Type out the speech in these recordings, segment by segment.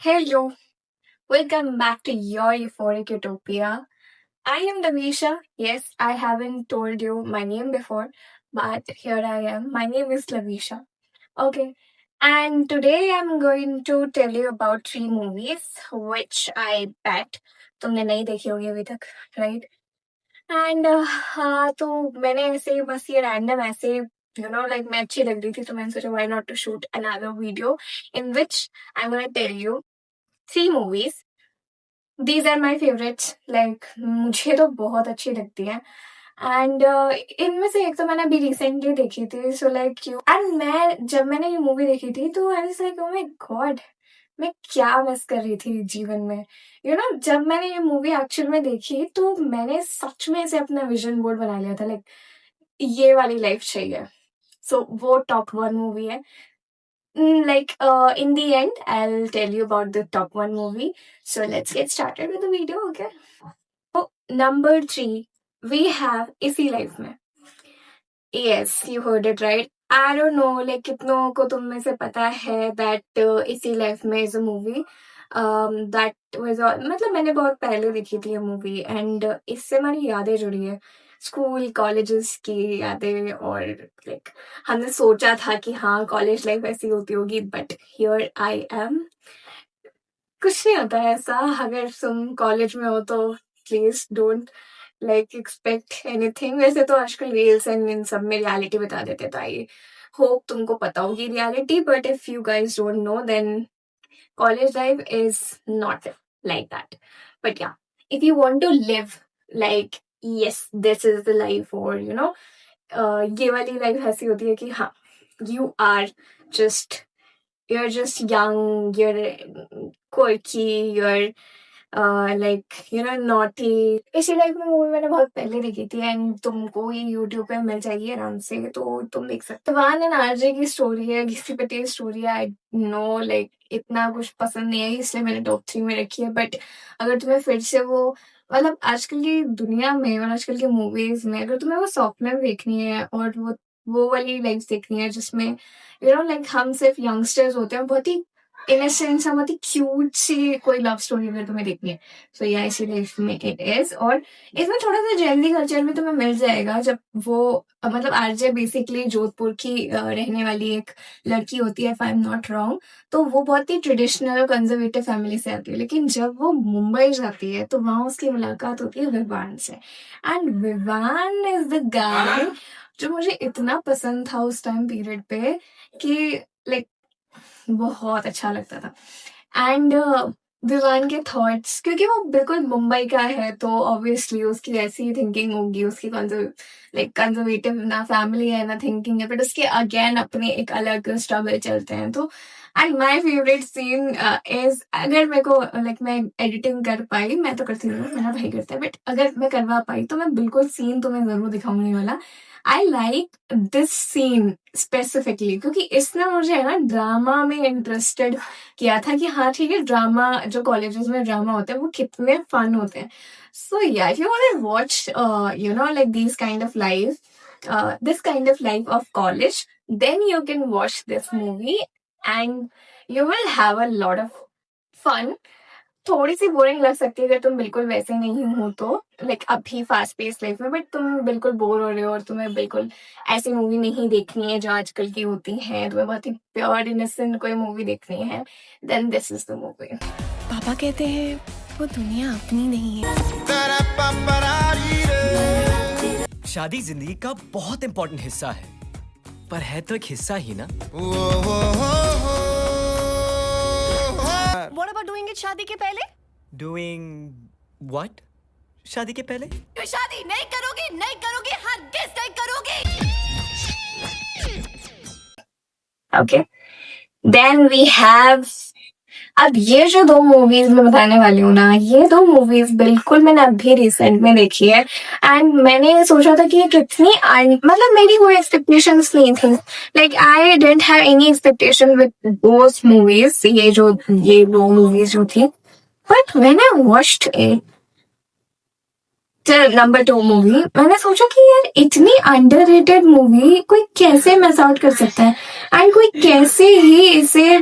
Hello, welcome back to your Euphoric Utopia. I am Davisha. Yes, I haven't told you my name before, but here I am. My name is Lavisha. Okay, and today I'm going to tell you about three movies which I bet तुमने नहीं देखी होगी अभी तक, right? And हाँ तो मैंने ऐसे ही बस ये रैंडम ऐसे लाइक मैं अच्छी लग रही थी तो मैंने सोचा why not to shoot another video in which I am gonna tell you three movies these are my favourites like मुझे तो बहुत अच्छी लगती है एंड इनमें से एक तो मैंने अभी रिसेंटली देखी थी सो लाइक यू एंड मैं जब मैंने ये मूवी देखी थी तो I was like oh my God मैं क्या मिस कर रही थी जीवन में जब मैंने ये मूवी एक्चुअल में देखी तो मैंने सच में इसे अपना विजन बोर्ड बना लिया था लाइक ये वाली लाइफ चाहिए सो वो टॉप वन मूवी है in the end, I'll tell you about the top one movie. So let's get started with the video, okay? So, number three, we have इसी life में. Yes, you heard it right. I don't know, like कितनों को तुम में से पता है that इसी लाइफ में is a movie. That was मतलब मैंने बहुत पहले देखी थी ये मूवी एंड इससे हमारी यादें जुड़ी है स्कूल कॉलेजेस की यादें और लाइक हमने सोचा था कि हाँ कॉलेज लाइफ ऐसी होती होगी बट हियर आई एम कुछ नहीं होता है ऐसा अगर तुम कॉलेज में हो तो please don't like expect anything वैसे तो आजकल रील्स एंड इन सब में रियलिटी बता देते तो आई होप तुमको पता होगी reality but if you guys don't know then college life is not like that. But yeah, if you want to live like, yes, this is the life or, ये वाली life ऐसी होती है कि हाँ, you're just young, you're quirky, you're naughty. इसी life में movie मैंने बहुत पहले देखी थी एंड तुमको ये यूट्यूब पे मिल जाएगी आराम से तो तुम देख सकते हो वान एंड आरजे की स्टोरी है घिसी पिटी स्टोरी है आई नो लाइक इतना कुछ पसंद नहीं है इसलिए मैंने टॉप 3 में रखी है बट अगर तुम्हें फिर से वो मतलब आजकल की दुनिया में और आजकल की मूवीज में अगर तुम्हें वो सॉफ्टवेयर देखनी है और वो वाली लाइफ देखनी है जिसमें लाइक हम सिर्फ यंगस्टर्स होते हैं बहुत ही इनोसेंट सा बहुत ही क्यूट सी कोई लव स्टोरी अगर तुम्हें देखनी है सो या इसीलिए इसमें इट इज और इसमें थोड़ा सा जैनली कल्चर में तुम्हें मिल जाएगा जब वो मतलब आरजे बेसिकली जोधपुर की रहने वाली एक लड़की होती है if I am not wrong तो वो बहुत ही ट्रेडिशनल कंजर्वेटिव फैमिली से आती है लेकिन जब वो मुंबई जाती है तो वहां उसकी मुलाकात होती है विवान से and Vivaan is the guy जो मुझे इतना पसंद था उस टाइम पीरियड पे कि लाइक बहुत अच्छा लगता था एंड विवान के थॉट्स क्योंकि वो बिल्कुल मुंबई का है तो ऑब्वियसली उसकी ऐसी ही थिंकिंग होगी उसकी कंजर्वेटिव ना फैमिली है ना थिंकिंग है बट उसके अगेन अपने एक अलग स्ट्रगल चलते हैं तो and my favourite scene is अगर मेरे को मैं एडिटिंग कर पाई मैं तो करती हूँ मेरा भाई करता है बट अगर मैं करवा पाई तो मैं बिल्कुल सीन तुम्हें जरूर दिखाऊंगी वाला I like this scene specifically क्योंकि इसने मुझे है ना ड्रामा में इंटरेस्टेड किया था कि हाँ ठीक है ड्रामा जो कॉलेजेस में ड्रामा होते हैं वो कितने फन होते हैं सो या if you want to watch like this kind of life of college then you can watch this movie and you will have a lot of fun थोड़ी सी बोरिंग लग सकती है अगर तुम बिल्कुल वैसे नहीं हो तो अभी फास्ट पेस लाइफ में बट तुम बिल्कुल बोर हो रहे हो और तुम्हें बिल्कुल ऐसी मूवी नहीं देखनी है जो आजकल की होती है तुम्हें बहुत ही प्योर इनोसेंट कोई मूवी देखनी है then this is the movie Papa Kehte हैं वो दुनिया अपनी नहीं है शादी जिंदगी का बहुत इंपॉर्टेंट हिस्सा है पर है तो एक हिस्सा ही ना What about doing it शादी के पहले? Doing what? शादी के पहले? तो शादी नहीं करोगी हरगिज़ नहीं करोगी। Okay. Then we have अब ये जो दो मूवीज मैं बताने वाली हूँ ना ये दो मूवीज बिल्कुल मैंने अभी रिसेंट में देखी है एंड मैंने सोचा था कि ये कितनी मतलब मेरी कोई एक्सपेक्टेशंस नहीं थी like I didn't have any expectation with those movies ये दो मूवीज जो थी but when I watched it number 2 movie मैंने सोचा कि यार इतनी अंडररेटेड मूवी कोई कैसे मिस आउट कर सकता है एंड कोई कैसे ही इसे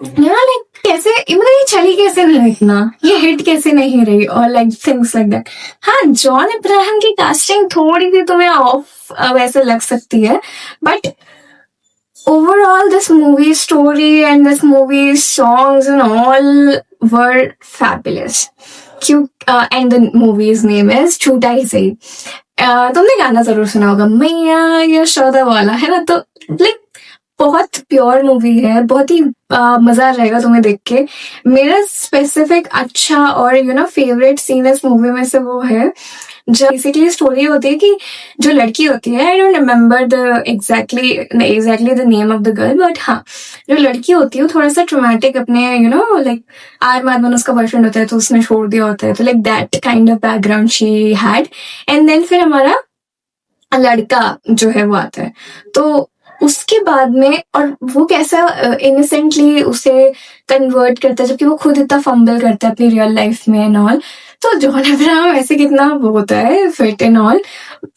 कैसे मतलब ये चली कैसे नहीं इतना, ये हिट कैसे नहीं रही, और लाइक थिंग्स लाइक दैट। हाँ, जॉन अब्राहम की कास्टिंग थोड़ी सी तुम्हें ऑफ वैसे लग सकती है, but overall this movie story and this movie's songs and all were fabulous. And the movie's name is छूटा ही सही। तुमने गाना जरूर सुना होगा, मैया यशोदा वाला, है ना? तो लाइक बहुत प्योर मूवी है, बहुत ही मजा आ जाएगा तुम्हें देख के। मेरा स्पेसिफिक अच्छा और फेवरेट सीन इस मूवी में से वो है जब बेसिकली स्टोरी होती है कि जो लड़की होती है, I don't remember the exactly the name of the girl, but हाँ, जो लड़की होती है वो थोड़ा सा ट्रोमैटिक, अपने लाइक आर माधवन उसका बॉयफ्रेंड होता है तो उसने छोड़ दिया होता है, तो like that kind of background she had. And then फिर हमारा लड़का जो है वो आता है, तो उसके बाद में, और वो कैसा इनोसेंटली उसे कन्वर्ट करता है, जबकि वो खुद इतना फंबल करता है अपनी रियल लाइफ में एंड ऑल। तो जॉन अब्राहम ऐसे कितना वो होता है फिट एंड ऑल,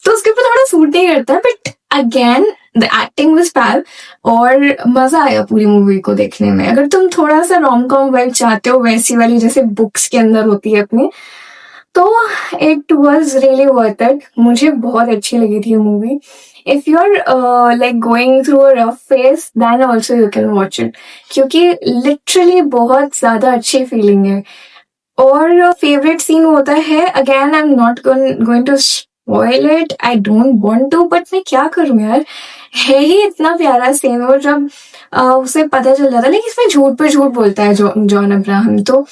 तो उसके ऊपर थोड़ा सूट नहीं करता, but again the acting was fab, और मजा आया पूरी मूवी को देखने में। अगर तुम थोड़ा सा रोम कॉम वाइब चाहते हो, वैसी वाली जैसे बुक्स के अंदर होती है अपनी, तो it was really worth it. मुझे बहुत अच्छी लगी थी movie. If you are like going through a rough phase, then also you can watch it, क्योंकि लिटरली बहुत ज्यादा अच्छी फीलिंग है। और फेवरेट सीन होता है, again I am not going to spoil it, I don't want to, but मैं क्या करूं यार, है ही इतना प्यारा सीन। और जब उसे पता चल जाता है, लेकिन इसमें झूठ पे झूठ बोलता है जॉन अब्राहम, तो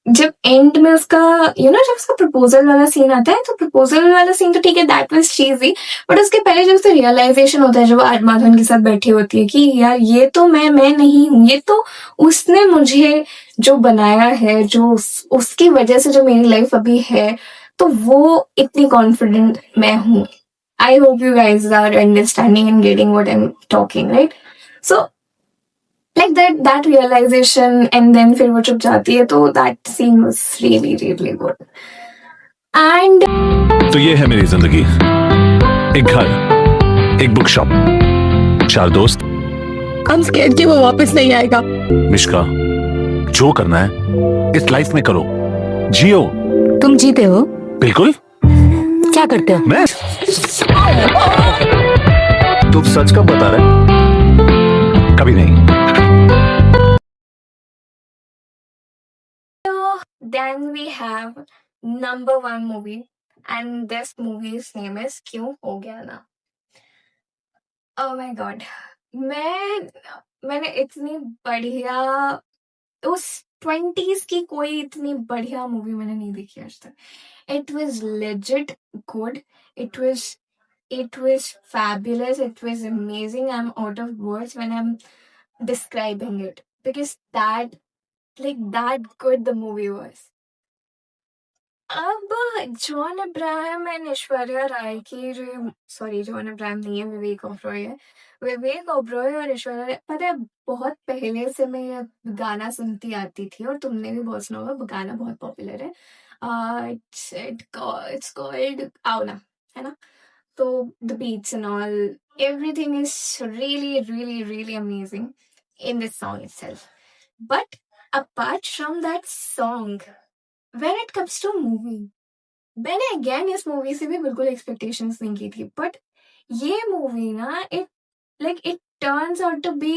जब एंड में उसका जब उसका प्रपोजल वाला सीन आता है, तो प्रपोजल वाला सीन तो ठीक है, दैट वाज चीजी, बट उसके पहले जब उसे रियलाइजेशन होता है, जब आर माधवन के साथ बैठी होती है कि यार ये तो मैं नहीं हूँ, ये तो उसने मुझे जो बनाया है, जो उसकी वजह से जो मेरी लाइफ अभी है, तो वो इतनी कॉन्फिडेंट मैं हूँ। I hope you guys are understanding and getting what I am talking, right? So like that realization, and then फिर वो चुप जाती है, तो that scene was really really good. And तो ये है मेरी जिंदगी, एक घर, एक बुक शॉप, 4 दोस्त। I'm scared कि वो वापस नहीं आएगा। मिश्का, जो करना है इस लाइफ में करो, जियो। तुम जीते हो? बिल्कुल। क्या करते हो? मैं तुम सच कब बता रहे? कभी नहीं। then we have number 1 movie, and this movie's name is क्यों हो गया ना। oh my god, मैंने इतनी बढ़िया उस 20s की कोई इतनी बढ़िया मूवी मैंने नहीं देखी आज तक। It was legit good. It was fabulous. It was amazing. I'm out of words when I'm describing it, because that good the movie was. अब John Abraham and Aishwarya Rai की जो, सॉरी जॉन अब्राहम नहीं है, विवेक ओबरॉय है। विवेक ओबरॉय और ऐश्वर्या राय, पता है बहुत पहले से मैं ये गाना सुनती आती थी, और तुमने भी बहुत सुना होगा, गाना बहुत पॉपुलर है। इट्स कॉल्ड आओ ना, है ना? तो the beats and all, everything is really really really amazing in this song itself. But apart from that song, when it comes to movie, मैंने अगेन इस मूवी से भी बिल्कुल एक्सपेक्टेशंस नहीं की थी, बट ये मूवी ना, it turns out to be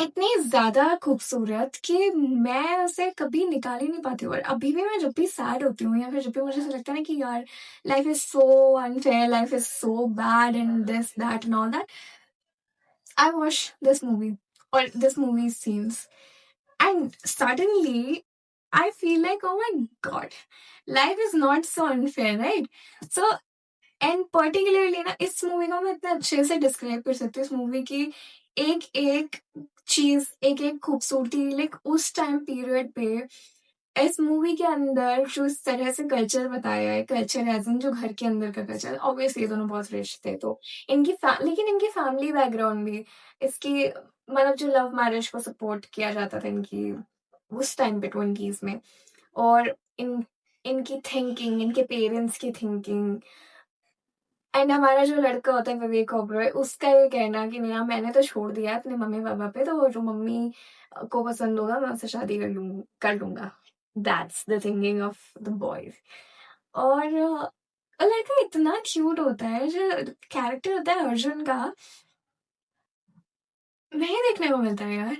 इतनी ज्यादा खूबसूरत कि मैं उसे कभी निकाल ही नहीं पाती हूँ। और अभी भी मैं जब भी सैड होती हूँ, या फिर जब भी मुझे ऐसा लगता है ना कि यार life is so unfair, life is so bad and this that and all that, I watch this movie or this movie's scenes, and suddenly I feel like, oh my god, life is not so unfair, right? So, and particularly ना, इस movie को मैं इतने अच्छे से describe कर सकती हूँ। इस मूवी की एक एक चीज, एक एक खूबसूरती, लाइक उस टाइम पीरियड पे इस मूवी के अंदर जो इस तरह से कल्चर बताया है, कल्चर एज इन जो घर के अंदर का कल्चर, ऑब्वियसली ये दोनों बहुत रिच थे, तो लेकिन इनकी फैमिली बैकग्राउंड भी, इसकी मतलब जो लव मैरिज को सपोर्ट किया जाता था इनकी उस टाइम पे 20s में, और इनकी थिंकिंग, इनके पेरेंट्स की थिंकिंग, एंड हमारा जो लड़का होता है विवेक ओबरॉय, उसका ये कहना कि नहीं मैंने तो छोड़ दिया है अपने मम्मी-पापा पे, तो वो जो मम्मी को पसंद होगा मैं उससे शादी कर लूँगा। That's the thinking of the boys. और लड़का इतना क्यूट होता है, जो कैरेक्टर होता है अर्जुन का, नहीं देखने को मिलता है यार।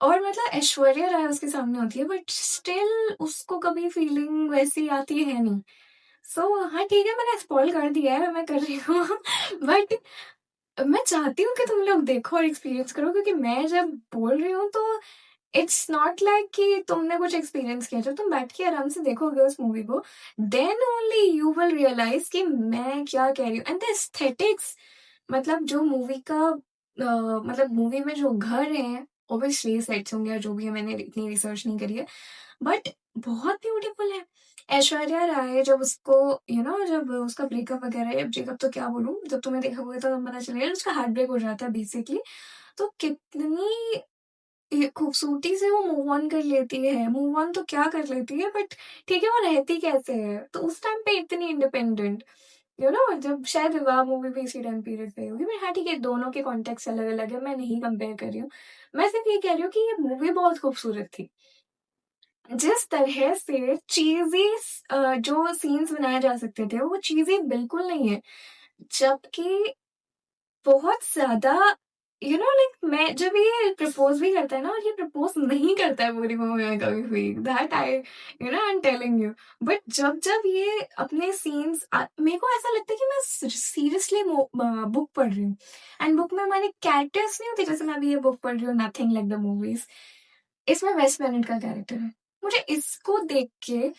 और मतलब ऐश्वर्या राय उसके सामने होती है, बट स्टिल उसको कभी फीलिंग वैसी आती है नहीं। हाँ ठीक है, मैंने स्पॉइल कर दिया है, मैं कर रही हूँ बट मैं चाहती हूँ कि तुम लोग देखो और एक्सपीरियंस करो, क्योंकि मैं जब बोल रही हूँ तो इट्स नॉट लाइक कि तुमने कुछ एक्सपीरियंस किया। जब तुम बैठ के आराम से देखोगे उस मूवी को, then only you will realise कि मैं क्या कह रही हूँ। एंड द एस्थेटिक्स, मतलब जो मूवी का मतलब मूवी में जो घर है, ऑब्वियसली सेट्स होंगे या जो भी है, मैंने इतनी रिसर्च नहीं करी है, बट बहुत ब्यूटीफुल है। ऐश्वर्या राय जब उसको जब उसका ब्रेकअप वगैरह, ब्रेकअप तो क्या बोलूँ, जब तुम्हें देखा होगा तो पता चलेगा, उसका हार्ट ब्रेक हो जाता है बेसिकली, तो कितनी ये खूबसूरती से वो मूव ऑन कर लेती है। मूव ऑन तो क्या कर लेती है, बट ठीक है वो रहती कैसे है, तो उस टाइम पे इतनी इंडिपेंडेंट, जब शायद विवाह मूवी भी इसी टाइम पीरियड पे होगी। मैं हाँ ठीक है, दोनों के कॉन्टेक्स्ट अलग अलग है, मैं नहीं कंपेयर कर रही हूँ। मैं सिर्फ ये कह रही हूँ कि ये मूवी बहुत खूबसूरत थी। जिस तरह से चीज़ी जो सीन्स बनाए जा सकते थे, वो चीज़ी बिल्कुल नहीं है। जबकि बहुत ज़्यादा लाइक मैं जब ये प्रपोज़ भी करता है ना, और ये प्रपोज़ नहीं करता है पूरी मूवी में कभी भी, that I am telling you. But जब ये अपने सीन्स मेरे को ऐसा लगता है कि मैं सीरियसली बुक पढ़ रही हूँ। एंड बुक में हमारे कैरेक्टर्स नहीं होते, जैसे मैं अभी ये बुक पढ़ रही हूँ नथिंग लाइक द मूवीज़, इसमें वेस्ट बेनेट का कैरेक्टर है। मुझे इसको देख के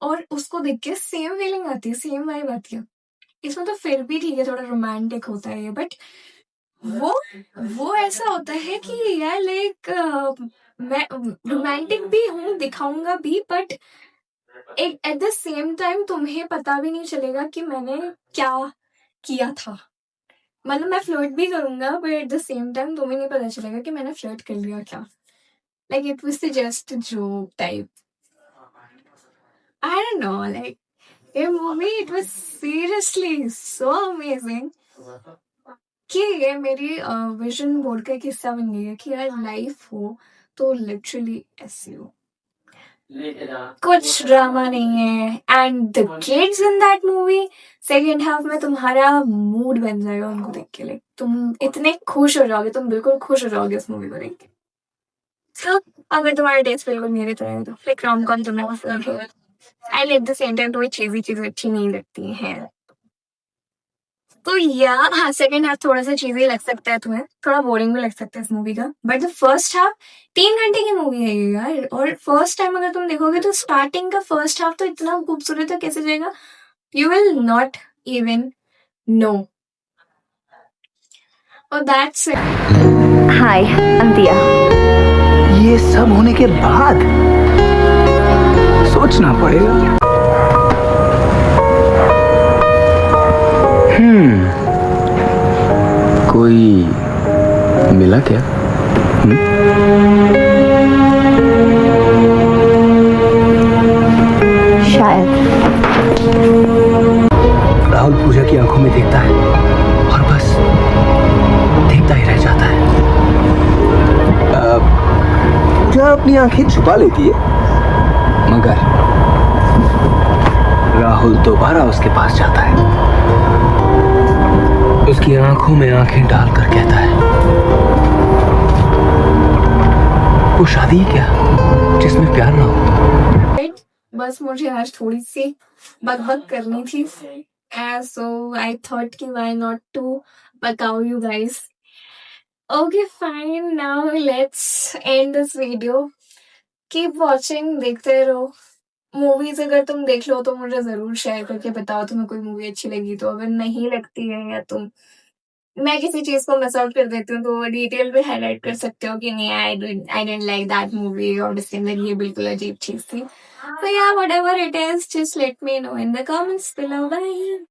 और उसको देख के सेम फीलिंग आती है, सेम वाइब आती है। इसमें तो फिर भी ठीक है, थोड़ा रोमांटिक होता है ये, बट वो वो ऐसा होता है कि यार लाइक मैं रोमांटिक भी हूँ, दिखाऊंगा भी, बट एक एट द सेम टाइम तुम्हें पता भी नहीं चलेगा कि मैंने क्या किया था। मतलब मैं फ्लर्ट भी करूंगा, but at the same time तुम्हें नहीं पता चलेगा कि मैंने फ्लर्ट कर लिया क्या। Like it was just joke type, I don't know, like ये movie it was seriously so amazing कि ये मेरी विजन बोर्ड का एक हिस्सा बन गई है कि यार लाइफ हो तो लिटरली ऐसी हो, कुछ ड्रामा नहीं है। And the kids in that movie, second half में तुम्हारा मूड बन जाएगा उनको देख के, लाइक तुम इतने खुश हो जाओगे, तुम बिल्कुल खुश हो जाओगे उस मूवी को देख के। So, अगर तुम्हारा टेस्ट बिल्कुल मेरी तरह है तो लाइक रोम कॉम तुम्हें पसंद है, and at the same time तुम्हें चीज़ी चीज़ें अच्छी नहीं लगती हैं, तो या हाँ, सेकंड हाफ थोड़ा-सा चीज़ी लग सकता है तुम्हें, थोड़ा बोरिंग भी लग सकता है इस मूवी का, बट द फर्स्ट हाफ 3 घंटे की मूवी है ये यार, और फर्स्ट टाइम अगर तुम देखोगे तो स्टार्टिंग का फर्स्ट हाफ तो इतना खूबसूरत है, कैसे जाएगा, you will not even know. और दैट्स इट। हाय, अंतिया। ये सब होने के बाद सोचना पड़ेगा। कोई मिला क्या? शायद। राहुल पूजा की आंखों में देखता है और बस देखता ही रह जाता है। पूजा अपनी आंखें छुपा लेती है, मगर राहुल दोबारा उसके पास जाता है, उसकी आंखों में आंखें डालकर कहता है, वो शादी है क्या जिसमें प्यार ना हो? बस मुझे आज थोड़ी सी बकबक करनी थी, सो आई थॉट कि व्हाई नॉट टू बकाओ you guys. Okay fine, now let's end this video. Keep watching, देखते रहो। मूवीज अगर तुम देख लो तो मुझे जरूर शेयर करके बताओ तुम्हें कोई मूवी अच्छी लगी तो, अगर नहीं लगती है या मैं किसी चीज को मिस आउट कर देती हूँ तो डिटेल में हाईलाइट कर सकते हो कि नहीं I didn't like that movie, और इसके अंदर ये बिल्कुल अजीब चीज थी। तो या whatever it is, just let me know in the comments below. Bye.